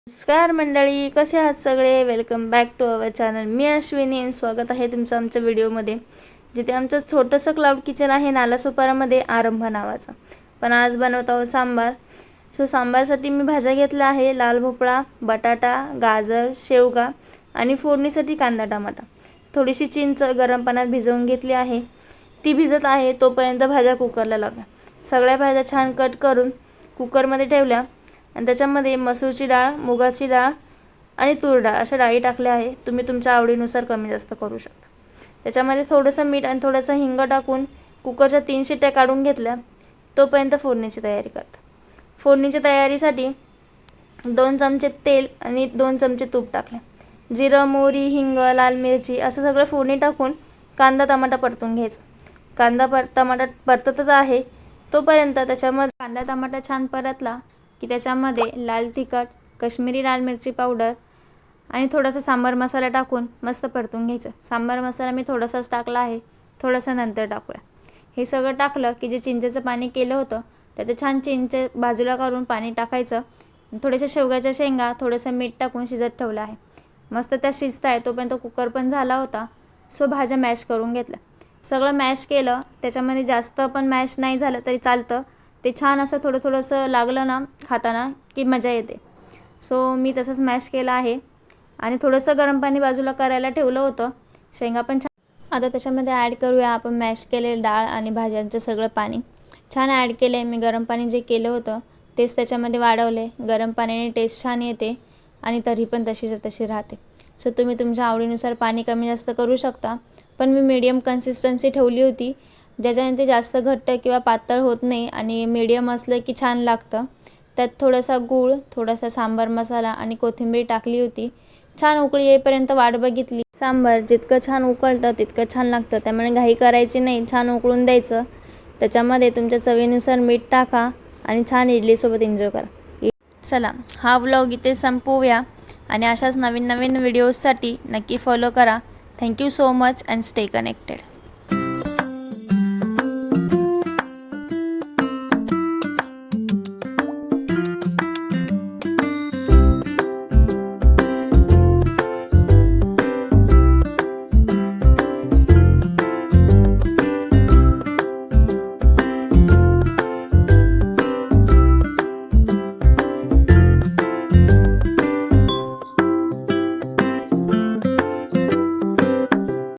नमस्कार मंडळी, कसे आहात सगळे। Welcome back to our channel. मी अश्विनी आणि स्वागत आहे तुमचं आमच्या व्हिडिओमध्ये, जिथे आमचं छोटंसं क्लाउड किचन आहे नालासोपारामध्ये आरंभ नावाचं। पण आज बनवत आहोत सांबार। सांबारसाठी मी भाज्या घेतल्या आहे, लाल भोपळा, बटाटा, गाजर, शेवगा आणि फोडणीसाठी कांदा टमाटा। थोडीशी चिंच गरम पाण्यात भिजवून घेतली आहे, ती भिजत आहे तोपर्यंत भाज्या कुकरला लावल्या। सगळ्या भाज्या छान कट करून कुकरमध्ये ठेवल्या आणि त्याच्यामध्ये मसूरची डाळ, मुगाची डाळ आणि तूर डाळ अशा डाळी टाकल्या आहे। तुम्ही तुमच्या आवडीनुसार कमी जास्त करू शकता। त्याच्यामध्ये थोडंसं मीठ आणि थोडंसं हिंग टाकून कुकरच्या 3 शिट्ट्या काढून घेतल्या। तोपर्यंत फोडणीची तयारी करते। फोडणीच्या तयारीसाठी 2 चमचे तेल आणि 2 चमचे तूप टाकले। जिरं, मोहरी, हिंग, लाल मिरची असं सगळं फोडणी टाकून कांदा टमाटा परतून घ्यायचा। कांदा टमाटा परततच आहे तोपर्यंत त्याच्यामध्ये कांदा टमाटा छान परतला की त्याच्यामध्ये लाल तिखट, काश्मीरी लाल मिरची पावडर आणि थोडासा सांबार मसाला टाकून मस्त परतून घ्यायचं। सांबार मसाला मी थोडासाच टाकला आहे, थोडासा नंतर टाकूया। हे सगळं टाकलं की जे चिंचेचं पाणी केलं होतं त्याचं छान चिंच बाजूला काढून पाणी टाकायचं। थोड्याशा शेवग्याच्या शेंगा, थोडंसं मीठ टाकून शिजत ठेवलं आहे। मस्त त्या शिजताय तोपर्यंत कुकर पण झाला होता। भाज्या मॅश करून घेतल्या। सगळं मॅश केलं, त्याच्यामध्ये जास्त पण मॅश नाही झालं तरी चालतं। ते छान असं थोडंसं लागलं ना खाताना की मजा येते। मी तसंच मॅश केलं आहे आणि थोडंसं गरम पाणी बाजूला करायला ठेवलं होतं। शेंगा पण छान। आता त्याच्यामध्ये ॲड करूया आपण मॅश केलेली डाळ आणि भाज्यांचं सगळं पाणी छान ॲड केलं आहे। मी गरम पाणी जे केलं होतं तेच त्याच्यामध्ये वाढवले। गरम पाण्याने टेस्ट छान येते आणि तरी पण तशी राहते। तुम्ही तुमच्या आवडीनुसार पाणी कमी जास्त करू शकता, पण मी मीडियम कन्सिस्टन्सी ठेवली होती, ज्याच्याने ते जास्त घट्ट किंवा पातळ होत नाही आणि मीडियम असलं की छान लागतं। त्यात थोडासा गूळ, थोडासा सांबार मसाला आणि कोथिंबीर टाकली होती। छान उकळी येईपर्यंत वाट बघितली। सांबार जितकं छान उकळतं तितकं छान लागतं, त्यामुळे घाई करायची नाही, छान उकळून द्यायचं। त्याच्यामध्ये तुमच्या चवीनुसार मीठ टाका आणि छान इडलीसोबत एन्जॉय करा। चला, हा व्लॉग इथे संपवूया आणि अशाच नवीन व्हिडिओजसाठी नक्की फॉलो करा। Thank you so much and stay connected.